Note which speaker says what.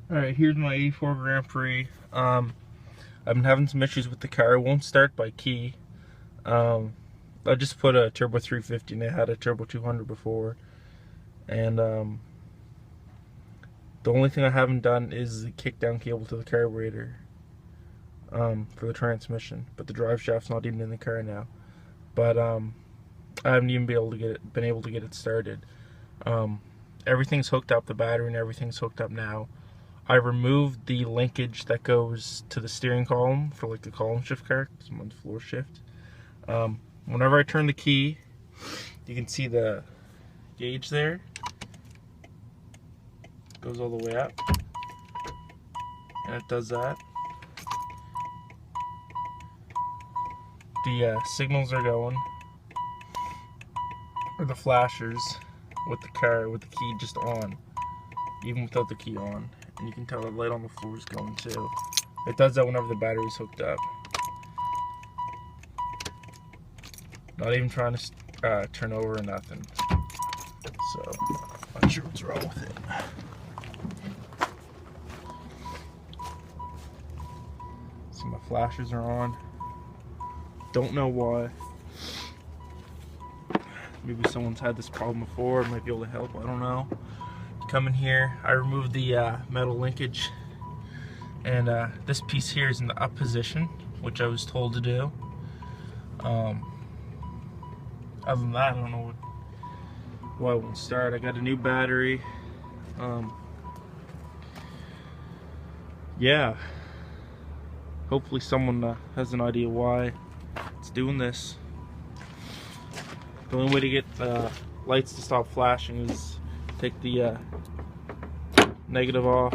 Speaker 1: Alright, here's my 84 Grand Prix. I've been having some issues with the car. It won't start by key. I just put a turbo 350 and it had a turbo 200 before. And the only thing I haven't done is the kick down cable to the carburetor for the transmission. But the drive shaft's not even in the car now. But I haven't even been able to get it started. Everything's hooked up, the battery and everything's hooked up now. I removed the linkage that goes to the steering column for like the column shift car, because I'm on floor shift. Whenever I turn the key, you can see the gauge there. It goes all the way up, and it does that. The signals are going, or the flashers, with the car, with the key just on, even without the key on. And you can tell the light on the floor is going too. It does that whenever the battery's hooked up. Not even trying to turn over or nothing. So, not sure what's wrong with it. See, my flashers are on. Don't know why. Maybe someone's had this problem before, might be able to help, I don't know. Come in here, I removed the metal linkage, and this piece here is in the up position, which I was told to do. Other than that, I don't know why it won't start. I got a new battery. Yeah, hopefully someone has an idea why it's doing this. The only way to get lights to stop flashing is take the negative off,